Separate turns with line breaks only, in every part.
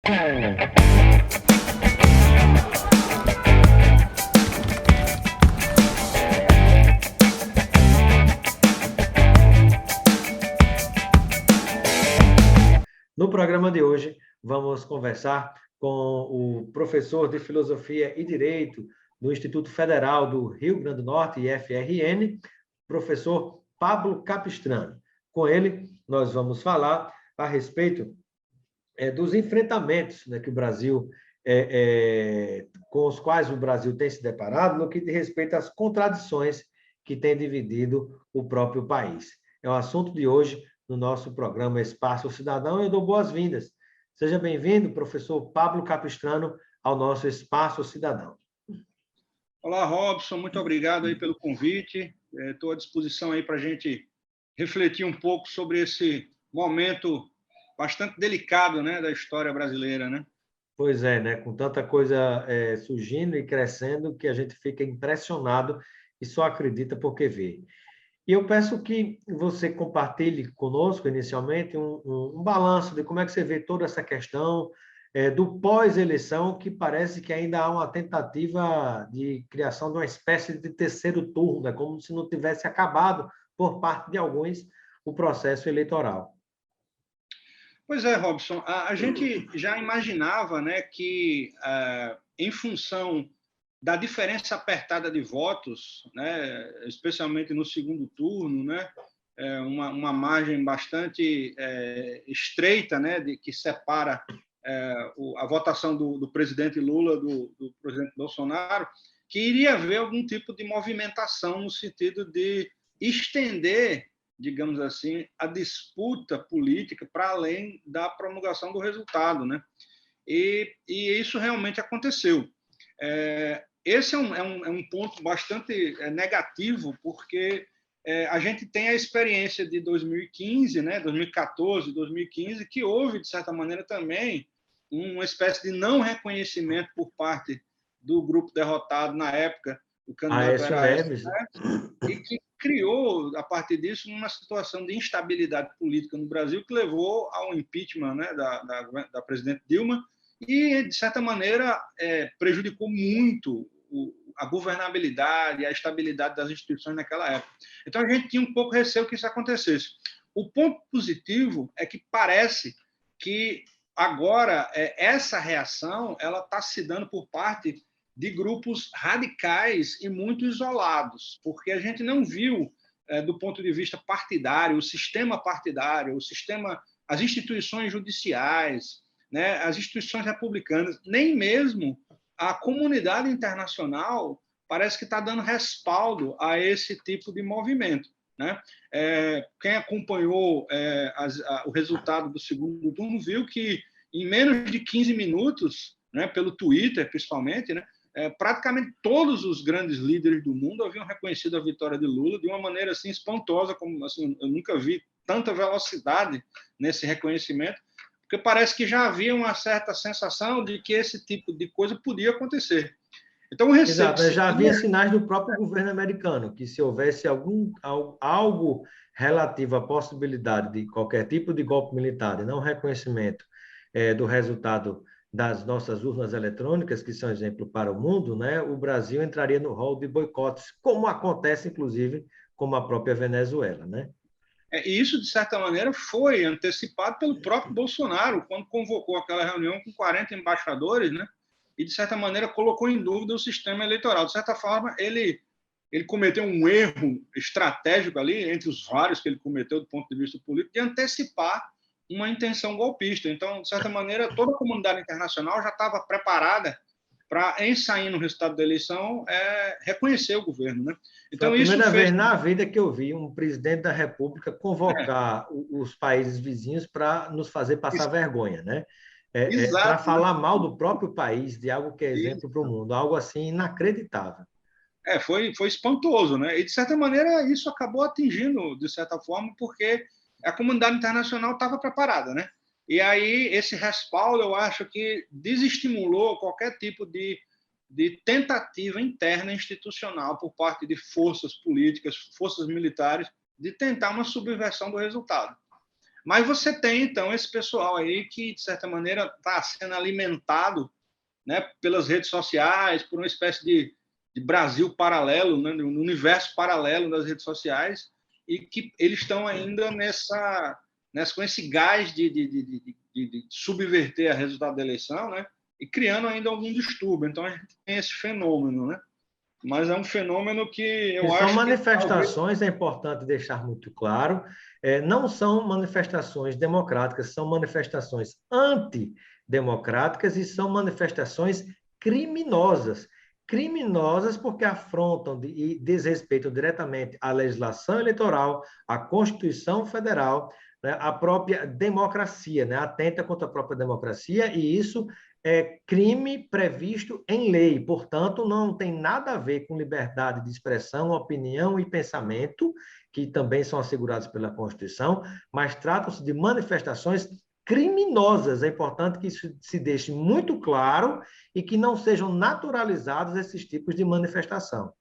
No programa de hoje, vamos conversar com o professor de Filosofia e Direito do Instituto Federal do Rio Grande do Norte, IFRN, professor Pablo Capistrano. Com ele, nós vamos falar a respeito dos enfrentamentos, né, que o Brasil, com os quais o Brasil tem se deparado, no que diz respeito às contradições que têm dividido o próprio país. É o assunto de hoje no nosso programa Espaço Cidadão. Eu dou boas-vindas. Seja bem-vindo, professor Pablo Capistrano, ao nosso Espaço Cidadão.
Olá, Robson, muito obrigado aí pelo convite. Estou à disposição aí para a gente refletir um pouco sobre esse momento bastante delicado, né, da história brasileira, né?
Pois é, né? Com tanta coisa surgindo e crescendo que a gente fica impressionado e só acredita porque vê. E eu peço que você compartilhe conosco, inicialmente, um balanço de como é que você vê toda essa questão do pós-eleição, que parece que ainda há uma tentativa de criação de uma espécie de terceiro turno, né? Como se não tivesse acabado, por parte de alguns, o processo eleitoral.
Pois é, Robson, a gente já imaginava, né, que, em função da diferença apertada de votos, né, especialmente no segundo turno, né, uma margem bastante estreita, né, que separa a votação do presidente Lula do presidente Bolsonaro, que iria haver algum tipo de movimentação no sentido de estender, digamos assim, a disputa política para além da promulgação do resultado, né? E isso realmente aconteceu. Esse é um ponto bastante negativo, porque a gente tem a experiência de 2015, né, 2014, 2015, que houve, de certa maneira, também uma espécie de não reconhecimento por parte do grupo derrotado na época, o candidato era Aécio Neves, e que criou, a partir disso, uma situação de instabilidade política no Brasil que levou ao impeachment, né, da presidente Dilma e, de certa maneira, prejudicou muito a governabilidade e a estabilidade das instituições naquela época. Então, a gente tinha um pouco receio que isso acontecesse. O ponto positivo é que parece que agora essa reação ela está se dando por parte de grupos radicais e muito isolados, porque a gente não viu, do ponto de vista partidário, o sistema partidário, as instituições judiciais, né, as instituições republicanas, nem mesmo a comunidade internacional parece que está dando respaldo a esse tipo de movimento, né? Quem acompanhou o resultado do segundo turno viu que, em menos de 15 minutos, né, pelo Twitter, principalmente, né, praticamente todos os grandes líderes do mundo haviam reconhecido a vitória de Lula de uma maneira assim espantosa, como assim, eu nunca vi tanta velocidade nesse reconhecimento, porque parece que já havia uma certa sensação de que esse tipo de coisa podia acontecer. Então, o receio
Exato, já havia sinais do próprio governo americano, que se houvesse algo relativo à possibilidade de qualquer tipo de golpe militar e não reconhecimento do resultado das nossas urnas eletrônicas, que são exemplo para o mundo, né, o Brasil entraria no rol de boicotes, como acontece, inclusive, com a própria Venezuela, né?
E isso, de certa maneira, foi antecipado pelo próprio Bolsonaro, quando convocou aquela reunião com 40 embaixadores, né? E, de certa maneira, colocou em dúvida o sistema eleitoral. De certa forma, ele cometeu um erro estratégico ali, entre os vários que ele cometeu do ponto de vista político, de antecipar uma intenção golpista. Então, de certa maneira, toda a comunidade internacional já estava preparada para, em saindo o resultado da eleição, reconhecer o governo, né?
Então, foi a primeira vez na vida que eu vi um presidente da República convocar os países vizinhos para nos fazer passar vergonha, né? Para falar mal do próprio país, de algo que é exemplo para o mundo, algo assim inacreditável.
Foi espantoso, né? E, de certa maneira, isso acabou atingindo, de certa forma, porque a comunidade internacional estava preparada, né? E aí, esse respaldo, eu acho que desestimulou qualquer tipo de tentativa interna institucional por parte de forças políticas, forças militares, de tentar uma subversão do resultado. Mas você tem, então, esse pessoal aí que, de certa maneira, está sendo alimentado, né, pelas redes sociais, por uma espécie de Brasil paralelo, né, um universo paralelo das redes sociais, e que eles estão ainda com esse gás de subverter o resultado da eleição, né, e criando ainda algum distúrbio. Então, a gente tem esse fenômeno, né? Mas é um fenômeno que
E
eu
são
acho que talvez...
manifestações, é importante deixar muito claro, não são manifestações democráticas, são manifestações antidemocráticas e são manifestações criminosas. Criminosas porque afrontam e desrespeitam diretamente a legislação eleitoral, a Constituição Federal, né, a própria democracia, né, atenta contra a própria democracia, e isso é crime previsto em lei, portanto, não tem nada a ver com liberdade de expressão, opinião e pensamento, que também são assegurados pela Constituição, mas tratam-se de manifestações criminosas. É importante que isso se deixe muito claro e que não sejam naturalizados esses tipos de manifestação.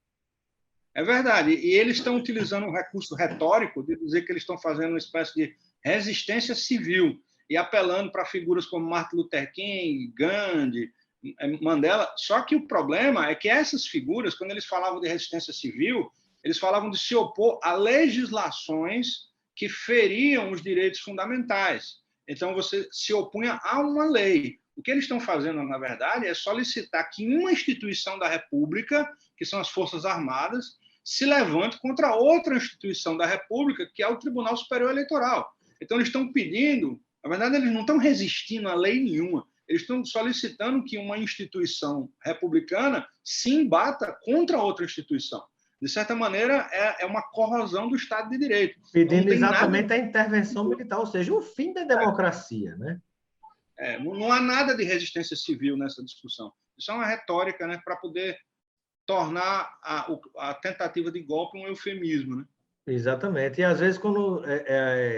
É verdade. E eles estão utilizando um recurso retórico de dizer que eles estão fazendo uma espécie de resistência civil e apelando para figuras como Martin Luther King, Gandhi, Mandela. Só que o problema é que essas figuras, quando eles falavam de resistência civil, eles falavam de se opor a legislações que feriam os direitos fundamentais. Então, você se opunha a uma lei. O que eles estão fazendo, na verdade, é solicitar que uma instituição da República, que são as Forças Armadas, se levante contra outra instituição da República, que é o Tribunal Superior Eleitoral. Então, eles estão pedindo, na verdade, eles não estão resistindo a lei nenhuma, eles estão solicitando que uma instituição republicana se embata contra outra instituição. De certa maneira, é uma corrosão do Estado de Direito.
Pedindo exatamente a intervenção militar, ou seja, o fim da democracia, né?
Não há nada de resistência civil nessa discussão. Isso é uma retórica, né, para poder tornar a tentativa de golpe um eufemismo, né?
Exatamente. E, às vezes, quando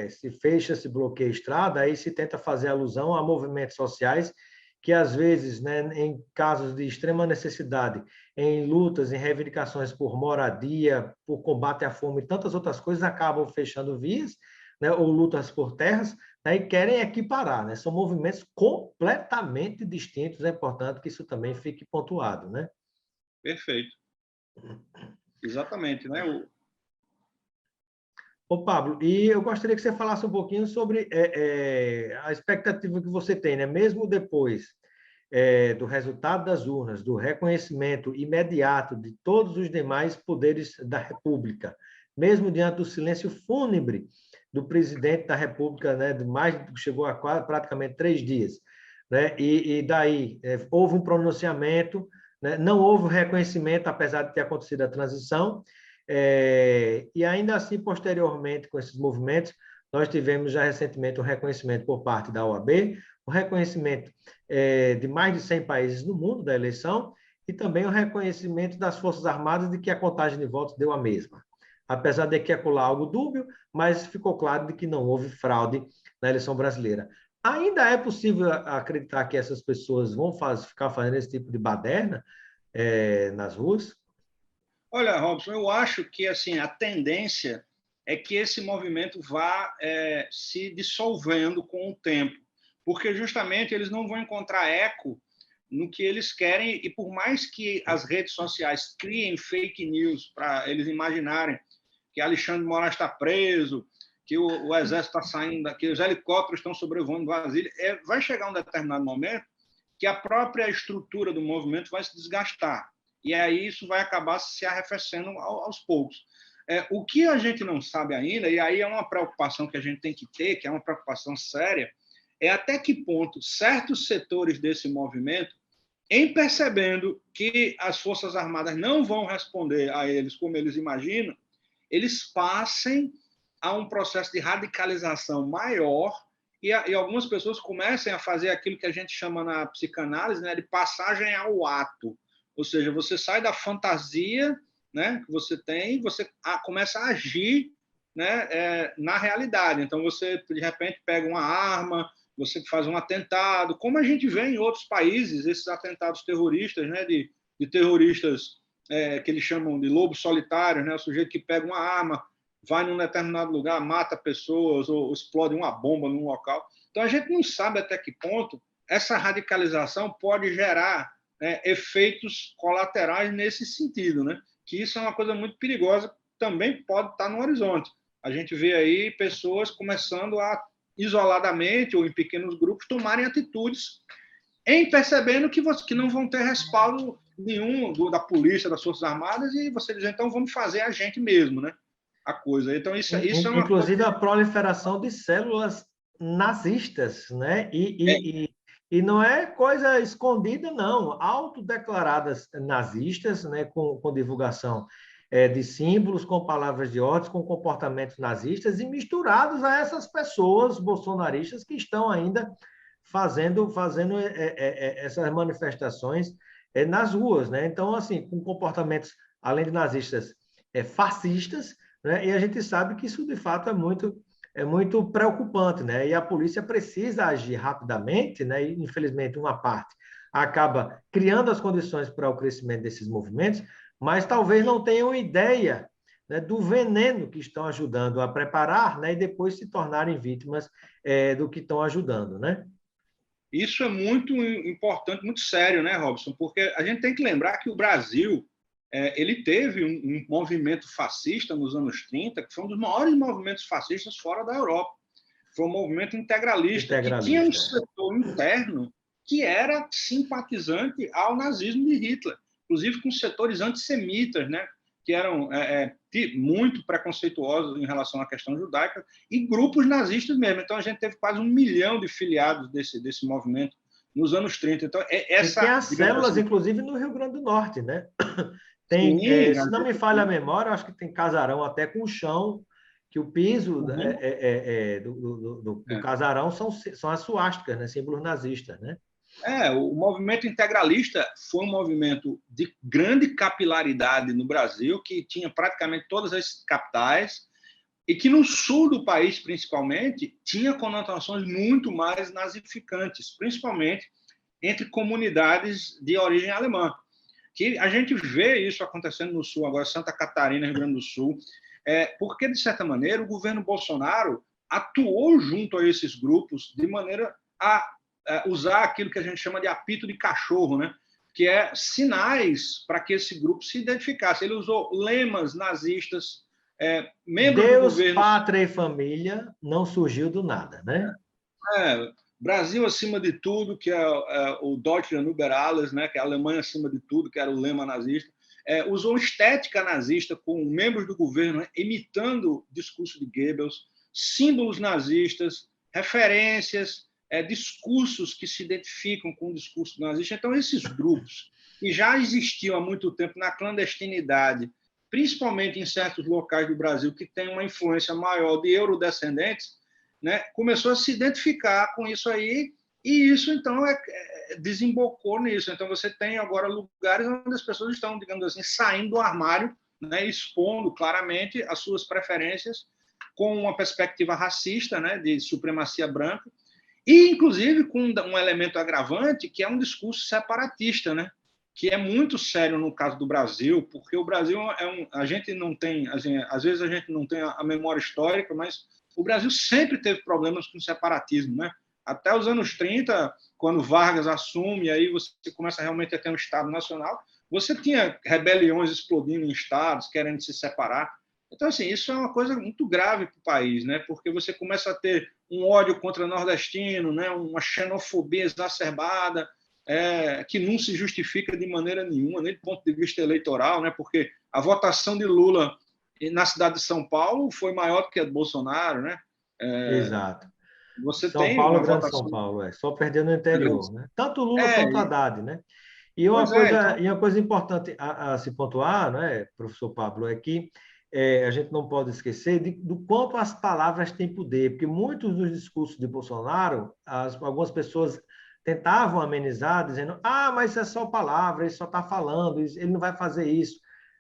se fecha, se bloqueia a estrada, aí se tenta fazer alusão a movimentos sociais que, às vezes, né, em casos de extrema necessidade, em lutas, em reivindicações por moradia, por combate à fome e tantas outras coisas, acabam fechando vias, né, ou lutas por terras, né, e querem equiparar. Né? São movimentos completamente distintos. É importante que isso também fique pontuado, né?
Perfeito. Exatamente, né?
Ô, Pablo, e eu gostaria que você falasse um pouquinho sobre a expectativa que você tem, né? Mesmo depois do resultado das urnas, do reconhecimento imediato de todos os demais poderes da República, mesmo diante do silêncio fúnebre do presidente da República, né? Chegou a praticamente 3 dias, né? E daí houve um pronunciamento, né? Não houve reconhecimento, apesar de ter acontecido a transição. E ainda assim, posteriormente, com esses movimentos, nós tivemos já recentemente um reconhecimento por parte da OAB, o reconhecimento de mais de 100 países no mundo da eleição e também o reconhecimento das Forças Armadas de que a contagem de votos deu a mesma. Apesar de que acolá algo dúbio, mas ficou claro de que não houve fraude na eleição brasileira. Ainda é possível acreditar que essas pessoas vão ficar fazendo esse tipo de baderna nas ruas?
Olha, Robson, eu acho que assim a tendência é que esse movimento vá se dissolvendo com o tempo, porque justamente eles não vão encontrar eco no que eles querem, e por mais que as redes sociais criem fake news para eles imaginarem que Alexandre de Moraes está preso, que o exército está saindo, que os helicópteros estão sobrevoando Brasília, vai chegar um determinado momento que a própria estrutura do movimento vai se desgastar. E aí isso vai acabar se arrefecendo aos poucos. O que a gente não sabe ainda, e aí é uma preocupação que a gente tem que ter, que é uma preocupação séria, é até que ponto certos setores desse movimento, em percebendo que as Forças Armadas não vão responder a eles como eles imaginam, eles passem a um processo de radicalização maior e algumas pessoas comecem a fazer aquilo que a gente chama na psicanálise, né, de passagem ao ato. Ou seja, você sai da fantasia, né, que você tem, você começa a agir, né, na realidade. Então, você, de repente, pega uma arma, você faz um atentado, como a gente vê em outros países, esses atentados terroristas, né, de terroristas que eles chamam de lobos solitários, né, o sujeito que pega uma arma, vai num determinado lugar, mata pessoas ou explode uma bomba num local. Então, a gente não sabe até que ponto essa radicalização pode gerar, né, efeitos colaterais nesse sentido, né? Que isso é uma coisa muito perigosa, também pode estar no horizonte. A gente vê aí pessoas começando a, isoladamente ou em pequenos grupos, tomarem atitudes em percebendo que não vão ter respaldo nenhum da polícia, das Forças Armadas, e você diz, então vamos fazer a gente mesmo, né? A coisa. Então, isso é uma coisa...
Inclusive a proliferação de células nazistas, né? E não é coisa escondida, não. Autodeclaradas nazistas, né? Com divulgação de símbolos, com palavras de ordem, com comportamentos nazistas e misturados a essas pessoas bolsonaristas que estão ainda fazendo essas manifestações nas ruas, né? Então, assim, com comportamentos, além de nazistas, fascistas, né? E a gente sabe que isso, de fato, é muito preocupante, né? E a polícia precisa agir rapidamente, né? E, infelizmente, uma parte acaba criando as condições para o crescimento desses movimentos, mas talvez não tenham ideia, né, do veneno que estão ajudando a preparar, né? E depois se tornarem vítimas do que estão ajudando, né?
Isso é muito importante, muito sério, né, Robson? Porque a gente tem que lembrar que o Brasil ele teve um movimento fascista nos anos 30, que foi um dos maiores movimentos fascistas fora da Europa. Foi um movimento integralista, que tinha um setor interno que era simpatizante ao nazismo de Hitler, inclusive com setores antissemitas, né, que eram muito preconceituosos em relação à questão judaica, e grupos nazistas mesmo. Então, a gente teve quase 1 milhão de filiados desse movimento nos anos 30. Então, essa...
E tem as células,
assim,
inclusive, no Rio Grande do Norte, né? Tem,
sim,
se não me falha a memória, acho que tem casarão até com chão, que o piso do casarão são as suásticas, né? Símbolos nazistas, né?
O movimento integralista foi um movimento de grande capilaridade no Brasil, que tinha praticamente todas as capitais, e que no sul do país, principalmente, tinha conotações muito mais nazificantes, principalmente entre comunidades de origem alemã. Que a gente vê isso acontecendo no sul, agora Santa Catarina, Rio Grande do Sul, porque, de certa maneira, o governo Bolsonaro atuou junto a esses grupos de maneira a usar aquilo que a gente chama de apito de cachorro, né? Que é sinais para que esse grupo se identificasse. Ele usou lemas nazistas, membros
Deus,
do governo...
pátria e família não surgiu do nada, né?
Brasil acima de tudo, que é o Deutschland über alles, né? Que é a Alemanha acima de tudo, que era o lema nazista. Usou estética nazista com membros do governo, né, imitando o discurso de Goebbels, símbolos nazistas, referências, discursos que se identificam com o discurso nazista. Então, esses grupos, que já existiam há muito tempo na clandestinidade, principalmente em certos locais do Brasil que têm uma influência maior de eurodescendentes, né, começou a se identificar com isso aí, e isso, então, desembocou nisso. Então, você tem agora lugares onde as pessoas estão, digamos assim, saindo do armário, né, expondo claramente as suas preferências com uma perspectiva racista, né, de supremacia branca, e, inclusive, com um elemento agravante, que é um discurso separatista, né, que é muito sério no caso do Brasil, porque o Brasil a gente não tem, assim, às vezes a gente não tem a memória histórica, mas o Brasil sempre teve problemas com separatismo, né? Até os anos 30, quando Vargas assume, e aí você começa realmente a ter um Estado nacional, você tinha rebeliões explodindo em estados, querendo se separar. Então, assim, isso é uma coisa muito grave para o país, né? Porque você começa a ter um ódio contra nordestino, né? Uma xenofobia exacerbada, que não se justifica de maneira nenhuma, nem do ponto de vista eleitoral, né? Porque a votação de Lula na cidade de São Paulo foi maior do que a de Bolsonaro, né?
Exato.
Você
São
tem
Paulo,
uma
Grande
votação...
São Paulo, só perdeu no interior, né? Tanto Lula quanto
E...
Haddad, né? E
Pois então...
uma coisa importante a se pontuar, né, professor Pablo, é que a gente não pode esquecer do quanto as palavras têm poder, porque muitos dos discursos de Bolsonaro, algumas pessoas tentavam amenizar, dizendo, mas isso é só palavra, ele só está falando, ele não vai fazer isso.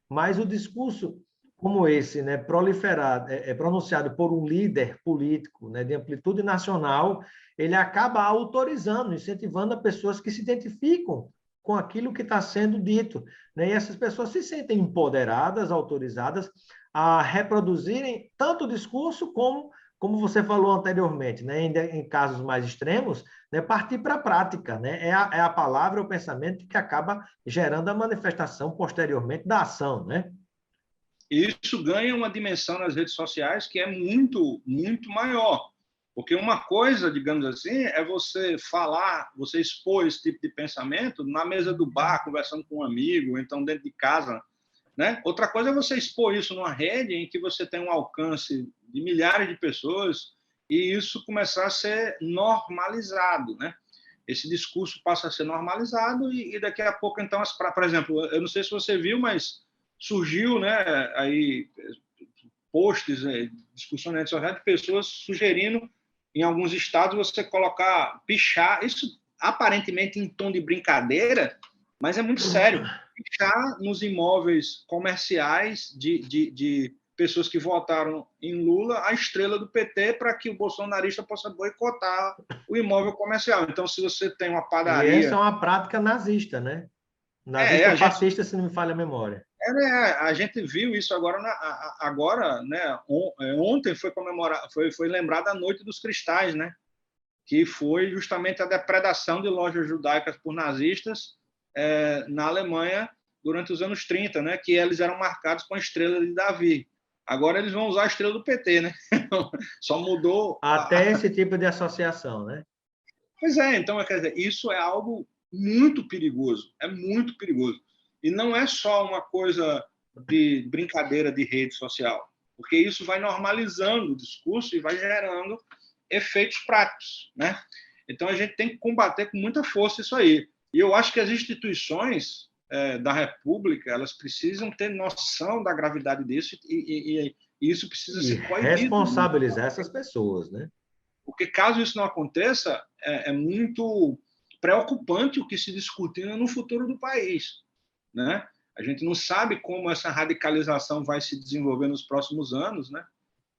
Mas o discurso como esse, né, proliferado, pronunciado por um líder político, né, de amplitude nacional, ele acaba autorizando, incentivando as pessoas que se identificam com aquilo que está sendo dito, né? E essas pessoas se sentem empoderadas, autorizadas a reproduzirem tanto o discurso como você falou anteriormente, né? Em casos mais extremos, né? Partir para a prática, né? É a palavra, o pensamento que acaba gerando a manifestação posteriormente da ação, né?
E isso ganha uma dimensão nas redes sociais que é muito, muito maior. Porque uma coisa, digamos assim, é você falar, você expor esse tipo de pensamento na mesa do bar, conversando com um amigo, ou então dentro de casa, né? Outra coisa é você expor isso numa rede em que você tem um alcance de milhares de pessoas e isso começar a ser normalizado, né? Esse discurso passa a ser normalizado e daqui a pouco, então, por exemplo, eu não sei se você viu, mas surgiu, né, aí posts, discussões na rede social de pessoas sugerindo, em alguns estados, você colocar, pichar, isso aparentemente em tom de brincadeira, mas é muito sério, pichar nos imóveis comerciais de pessoas que votaram em Lula a estrela do PT para que o bolsonarista possa boicotar o imóvel comercial. Então, se você tem uma
E essa é
padaria...
uma prática nazista, né? Nazista
a
ou
gente
fascista, se não me falha a memória.
né, a gente viu isso agora, né? Ontem foi lembrada a Noite dos Cristais, né? Que foi justamente a depredação de lojas judaicas por nazistas na Alemanha durante os anos 30, né? Que eles eram marcados com a estrela de Davi. Agora eles vão usar a estrela do PT, né? Só mudou.
Até esse tipo de associação, né?
Pois é, então, quer dizer, isso é algo muito perigoso, é muito perigoso. E não é só uma coisa de brincadeira de rede social, porque isso vai normalizando o discurso e vai gerando efeitos práticos, né? Então, a gente tem que combater com muita força isso aí. E eu acho que as instituições da República, elas precisam ter noção da gravidade disso e isso precisa
E
ser coibido.
responsabilizar essas pessoas, né?
Porque caso isso não aconteça, é muito preocupante o que se discute no futuro do país, né? A gente não sabe como essa radicalização vai se desenvolver nos próximos anos, né?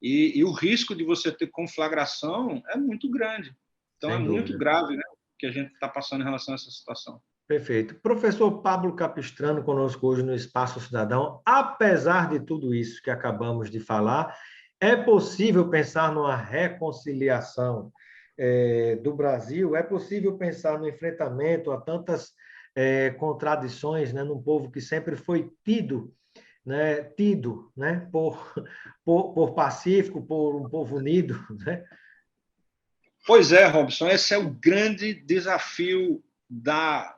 E o risco de você ter conflagração é muito grande. Então, é
Sem
muito
dúvida.
grave, né, o que a gente está passando em relação a essa situação.
Perfeito. Professor Pablo Capistrano conosco hoje no Espaço Cidadão. Apesar de tudo isso que acabamos de falar, é possível pensar numa reconciliação do Brasil? É possível pensar no enfrentamento a tantas contradições, né, num povo que sempre foi tido, né, por pacífico, por um povo unido, né?
Pois é, Robson, esse é o grande desafio da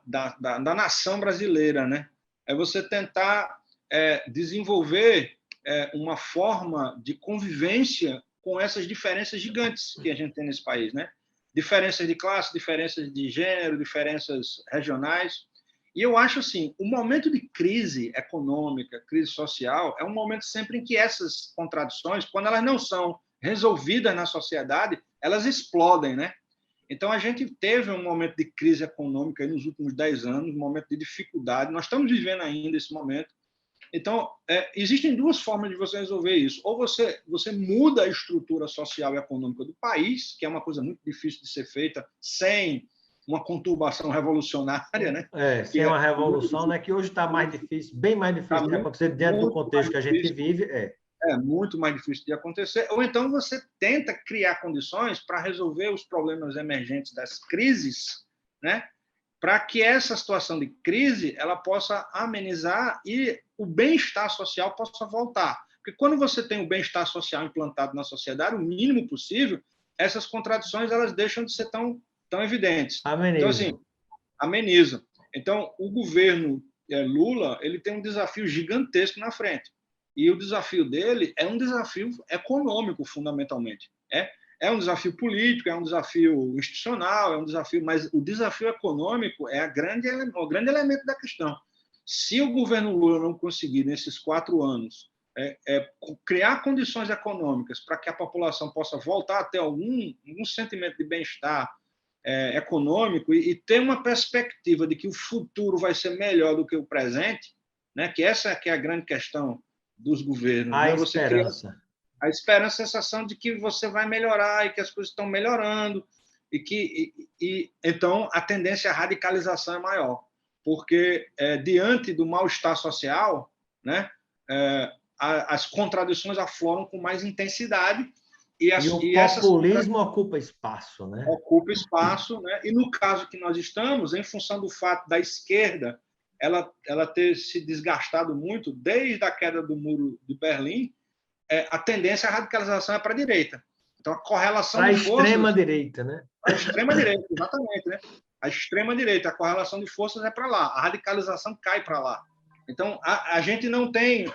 nação brasileira, né? É você tentar desenvolver uma forma de convivência com essas diferenças gigantes que a gente tem nesse país, né? Diferenças de classe, diferenças de gênero, diferenças regionais. E eu acho assim, o momento de crise econômica, crise social, é um momento sempre em que essas contradições, quando elas não são resolvidas na sociedade, elas explodem, né? Então, a gente teve um momento de crise econômica nos últimos 10 anos, um momento de dificuldade. Nós estamos vivendo ainda esse momento. Então, existem duas formas de você resolver isso. Ou você muda a estrutura social e econômica do país, que é uma coisa muito difícil de ser feita sem uma conturbação revolucionária, né?
Sem uma revolução, né, que hoje está mais difícil, bem mais difícil de acontecer diante do contexto que a gente vive.
É muito mais difícil de acontecer. Ou então você tenta criar condições para resolver os problemas emergentes das crises, né? Para que essa situação de crise ela possa amenizar e o bem-estar social possa voltar. Porque quando você tem o bem-estar social implantado na sociedade, o mínimo possível, essas contradições elas deixam de ser tão evidentes. Então,
Ameniza.
assim, ameniza. Então, o governo Lula ele tem um desafio gigantesco na frente. E o desafio dele é um desafio econômico, fundamentalmente. É um desafio político, é um desafio institucional, é um desafio, mas o desafio econômico é o grande elemento da questão. Se o governo Lula não conseguir, nesses 4 anos, criar condições econômicas para que a população possa voltar a ter algum sentimento de bem-estar econômico e ter uma perspectiva de que o futuro vai ser melhor do que o presente, né? Que essa que é a grande questão dos governos.
A
Né? Você cria
esperança.
a esperança, a sensação de que você vai melhorar e que as coisas estão melhorando então a tendência à radicalização é maior, porque diante do mal-estar social, né, as contradições afloram com mais intensidade
e o populismo ocupa espaço, né?
Ocupa espaço, né? E no caso que nós estamos, em função do fato da esquerda ela ter se desgastado muito desde a queda do muro de Berlim, a tendência à radicalização é para a direita. Então, a correlação de forças...
A extrema-direita, né?
A extrema-direita, exatamente, né? A extrema-direita, a correlação de forças é para lá, a radicalização cai para lá. Então, a gente não tem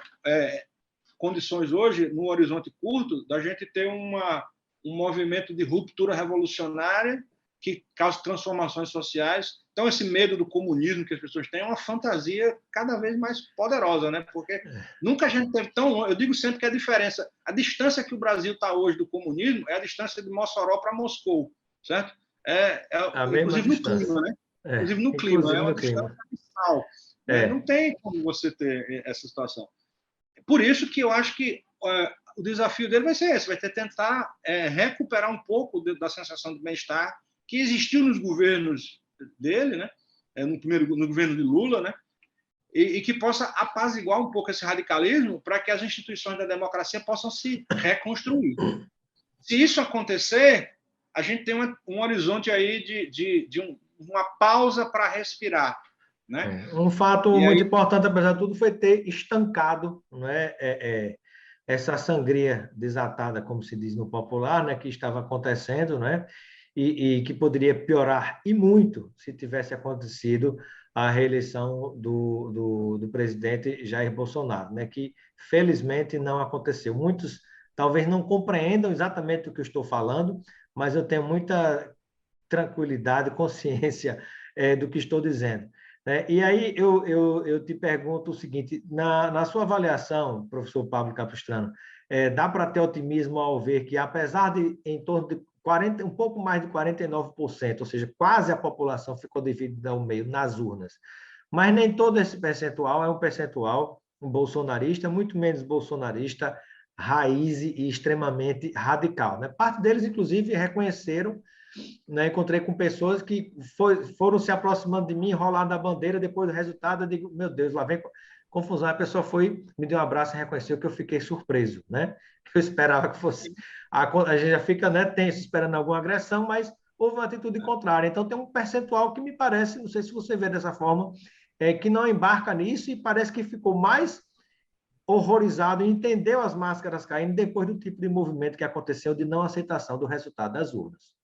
condições hoje, no horizonte curto, da gente ter um movimento de ruptura revolucionária que cause transformações sociais. Então, esse medo do comunismo que as pessoas têm é uma fantasia cada vez mais poderosa, né? Porque nunca a gente teve tão longe. Eu digo sempre que a distância que o Brasil está hoje do comunismo é a distância de Mossoró para Moscou, certo?
Inclusive
no clima, né? Inclusive no clima, é uma distância abissal. Não tem como você ter essa situação. Por isso que eu acho que o desafio dele vai ser esse, vai tentar recuperar um pouco da sensação de bem-estar que existiu nos governos dele, né? No governo de Lula, né? E que possa apaziguar um pouco esse radicalismo para que as instituições da democracia possam se reconstruir. Se isso acontecer, a gente tem um horizonte aí de uma pausa para respirar, né?
Um fato muito importante, apesar de tudo, foi ter estancado, né, essa sangria desatada, como se diz no popular, né, que estava acontecendo, né, e que poderia piorar e muito se tivesse acontecido a reeleição do presidente Jair Bolsonaro, né, que felizmente não aconteceu. Muitos talvez não compreendam exatamente o que eu estou falando, mas eu tenho muita tranquilidade, consciência do que estou dizendo. E aí eu te pergunto o seguinte, na sua avaliação, professor Pablo Capistrano, dá para ter otimismo ao ver que, apesar de em torno de um pouco mais de 49%, ou seja, quase a população ficou dividida ao meio nas urnas, mas nem todo esse percentual é um percentual bolsonarista, muito menos bolsonarista raiz e extremamente radical, né? Parte deles, inclusive, reconheceram, né? Encontrei com pessoas que foram se aproximando de mim, enrolando a bandeira, depois do resultado, eu digo, meu Deus, lá vem confusão. A pessoa me deu um abraço e reconheceu que eu fiquei surpreso, né? Eu esperava que fosse... A gente já fica, né, tenso, esperando alguma agressão, mas houve uma atitude contrária. Então, tem um percentual que me parece, não sei se você vê dessa forma, que não embarca nisso e parece que ficou mais horrorizado e entendeu as máscaras caindo depois do tipo de movimento que aconteceu de não aceitação do resultado das urnas.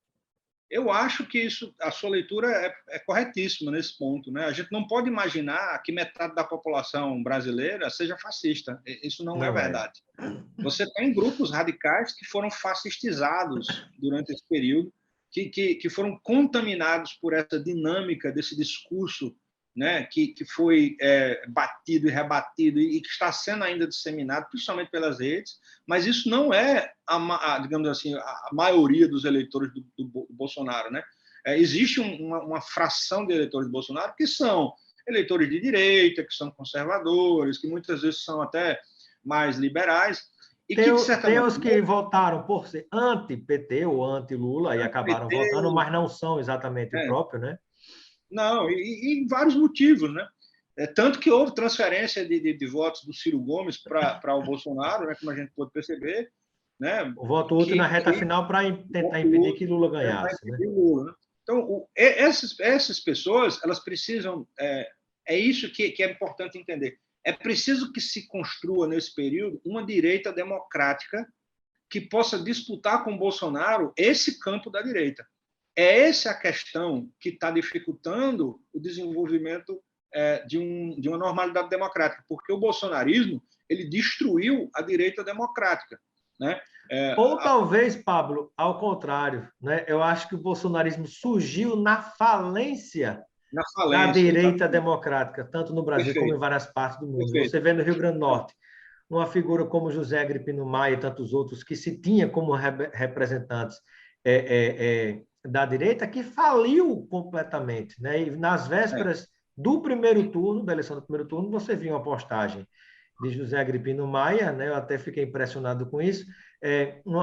Eu acho que a sua leitura é corretíssima nesse ponto, né? A gente não pode imaginar que metade da população brasileira seja fascista. Isso não é verdade. Você tem grupos radicais que foram fascistizados durante esse período, que foram contaminados por essa dinâmica desse discurso, né? Que foi batido e rebatido e que está sendo ainda disseminado, principalmente pelas redes, mas isso não é, digamos assim, a maioria dos eleitores do Bolsonaro, né? Existe uma fração de eleitores do Bolsonaro que são eleitores de direita, que são conservadores, que muitas vezes são até mais liberais. E
tem os que votaram por ser anti-PT ou anti-Lula e acabaram votando, mas não são exatamente o próprio, né?
Não, e vários motivos, né? Tanto que houve transferência de votos do Ciro Gomes para o Bolsonaro, né, como a gente pôde perceber. Né,
o voto útil na reta final para tentar impedir que Lula ganhasse. Né? Lula, né?
Então, essas pessoas, elas precisam... É isso que é importante entender. É preciso que se construa, nesse período, uma direita democrática que possa disputar com o Bolsonaro esse campo da direita. É essa a questão que está dificultando o desenvolvimento de uma normalidade democrática, porque o bolsonarismo ele destruiu a direita democrática. Né?
Ou talvez, Pablo, ao contrário, né? Eu acho que o bolsonarismo surgiu na falência da direita democrática, tanto no Brasil como em várias partes do mundo. Você vê no Rio Grande do Norte uma figura como José Agripino Maia e tantos outros que se tinha como representantes da direita, que faliu completamente. Né? E nas vésperas do primeiro turno, da eleição do primeiro turno, você viu uma postagem de José Agripino Maia, né? Eu até fiquei impressionado com isso.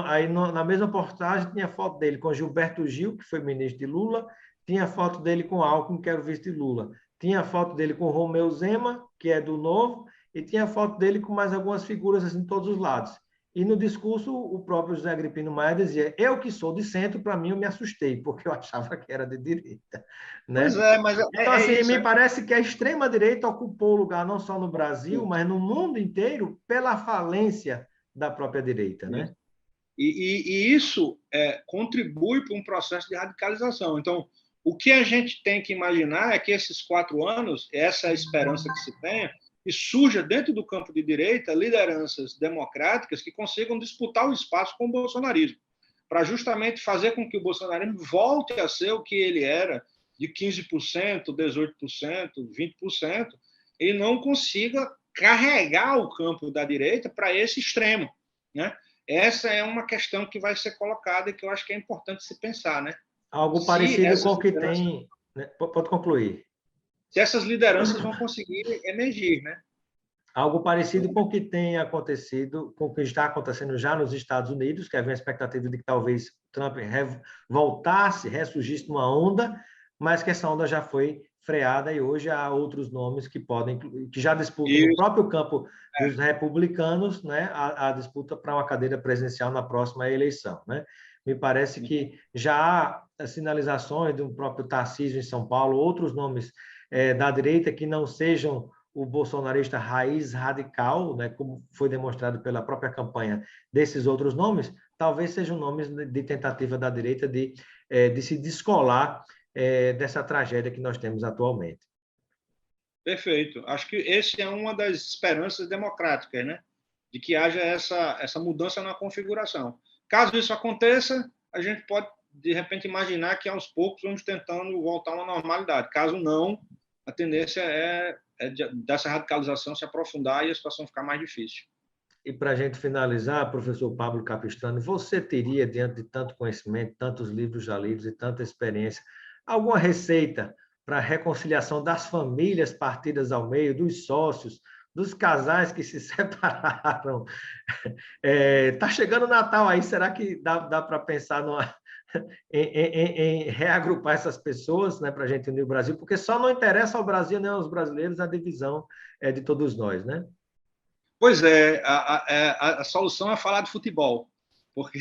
Aí na mesma postagem tinha foto dele com Gilberto Gil, que foi ministro de Lula, tinha foto dele com Alckmin, que era o vice de Lula, tinha foto dele com Romeu Zema, que é do Novo, e tinha a foto dele com mais algumas figuras assim, de todos os lados. E no discurso, o próprio José Agripino Maia dizia: eu que sou de centro, para mim eu me assustei, porque eu achava que era de direita.
Pois
Né?
é, mas
Então, assim,
isso.
me parece que a extrema-direita ocupou o lugar não só no Brasil, mas no mundo inteiro, pela falência da própria direita. Né?
E isso contribui para um processo de radicalização. Então, o que a gente tem que imaginar é que esses 4 anos, essa é a esperança que se tenha, que surja dentro do campo de direita lideranças democráticas que consigam disputar o espaço com o bolsonarismo, para justamente fazer com que o bolsonarismo volte a ser o que ele era, de 15%, 18%, 20%, e não consiga carregar o campo da direita para esse extremo, né? Essa é uma questão que vai ser colocada e que eu acho que é importante se pensar, né?
Algo
Se
parecido com
essas
o que
lideranças,
tem. Né? Pode concluir.
se essas lideranças vão conseguir emergir, né?
Algo parecido com o que tem acontecido, com o que está acontecendo já nos Estados Unidos, que havia uma expectativa de que talvez Trump voltasse, ressurgisse numa onda, mas que essa onda já foi freada e hoje há outros nomes que podem, que já disputam no
Isso,
próprio campo dos republicanos, né, a disputa para uma cadeira presidencial na próxima eleição, né? Me parece que já há sinalizações do próprio Tarcísio em São Paulo, outros nomes da direita que não sejam o bolsonarista raiz radical, né, como foi demonstrado pela própria campanha desses outros nomes, talvez sejam nomes de tentativa da direita de se descolar dessa tragédia que nós temos atualmente.
perfeito. Acho que esse é uma das esperanças democráticas, né? De que haja essa mudança na configuração. Caso isso aconteça, a gente pode, de repente, imaginar que aos poucos vamos tentando voltar a uma normalidade. Caso não, a tendência dessa radicalização se aprofundar e a situação ficar mais difícil.
E para a gente finalizar, professor Pablo Capistrano, você teria, diante de tanto conhecimento, tantos livros já lidos e tanta experiência, alguma receita para a reconciliação das famílias partidas ao meio, dos sócios, dos casais que se separaram? Tá chegando o Natal aí, será que dá para pensar em reagrupar essas pessoas, né, para a gente unir o Brasil? Porque só não interessa ao Brasil nem aos brasileiros a divisão de todos nós, né?
Pois é, a solução é falar de futebol, porque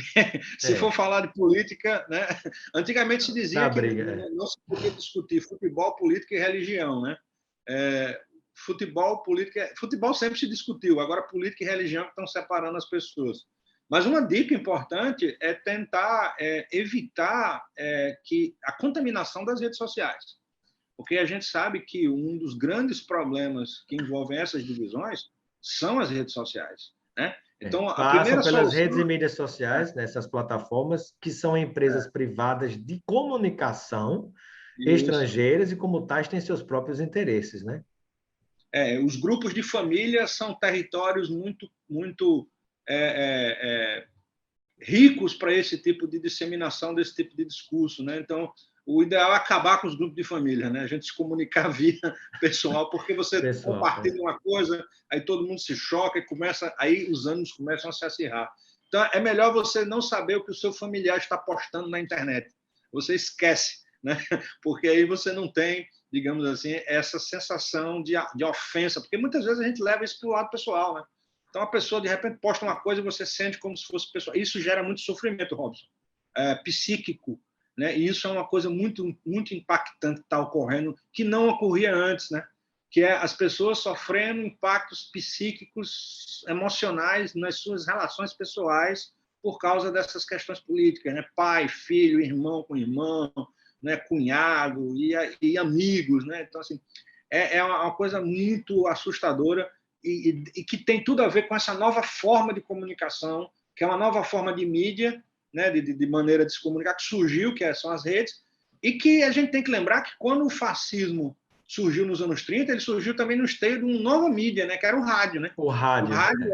se for falar de política, né, antigamente se
Dá
dizia que
briga.
não se podia discutir futebol, política e religião, né? Futebol sempre se discutiu, agora política e religião que estão separando as pessoas. Mas uma dica importante é tentar evitar que a contaminação das redes sociais, porque a gente sabe que um dos grandes problemas que envolvem essas divisões são as redes sociais, né? Então, a
Passam
primeira
pelas
solução
redes e mídias sociais, nessas plataformas, que são empresas privadas de comunicação
isso.
estrangeiras e, como tais, têm seus próprios interesses, né?
Os grupos de família são territórios muito ricos para esse tipo de disseminação desse tipo de discurso, né? Então, o ideal é acabar com os grupos de família, né? A gente se comunicar via pessoal, porque você
Pessoal,
compartilha uma coisa, aí todo mundo se choca e aí os ânimos começam a se acirrar. Então, é melhor você não saber o que o seu familiar está postando na internet. Você esquece, né? Porque aí você não tem, digamos assim, essa sensação de ofensa, porque muitas vezes a gente leva isso para o lado pessoal, né? Então, a pessoa, de repente, posta uma coisa e você sente como se fosse pessoal. Isso gera muito sofrimento, Robson, psíquico, né? E isso é uma coisa muito, muito impactante que está ocorrendo, que não ocorria antes, né? Que é as pessoas sofrendo impactos psíquicos, emocionais nas suas relações pessoais por causa dessas questões políticas, né? Pai, filho, irmão com irmão, né? Cunhado e amigos, né? Então, assim, é uma coisa muito assustadora e que tem tudo a ver com essa nova forma de comunicação, que é uma nova forma de mídia, né, de maneira de se comunicar, que surgiu, são as redes, e que a gente tem que lembrar que quando o fascismo surgiu nos anos 30, ele surgiu também no esteio de uma nova mídia, né, que era o rádio. Né?
o
O
rádio.
rádio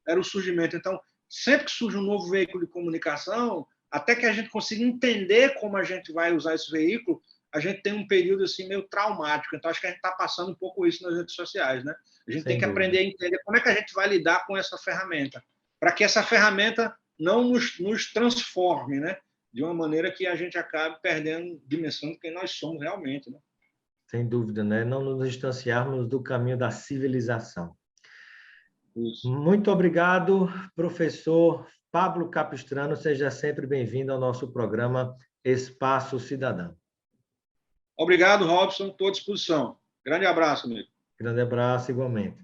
era o surgimento. Então, sempre que surge um novo veículo de comunicação, até que a gente consiga entender como a gente vai usar esse veículo, a gente tem um período assim meio traumático. Então, acho que a gente está passando um pouco isso nas redes sociais. Né? A gente
Sem
tem que
dúvida.
aprender a entender como é que a gente vai lidar com essa ferramenta, para que essa ferramenta não nos transforme, né? De uma maneira que a gente acabe perdendo dimensão de quem nós somos realmente. Né?
Sem dúvida, né? Não nos distanciarmos do caminho da civilização.
Isso.
Muito obrigado, professor Pablo Capistrano. Seja sempre bem-vindo ao nosso programa Espaço Cidadão.
Obrigado, Robson. Estou à disposição. Grande abraço, amigo.
Grande abraço, igualmente.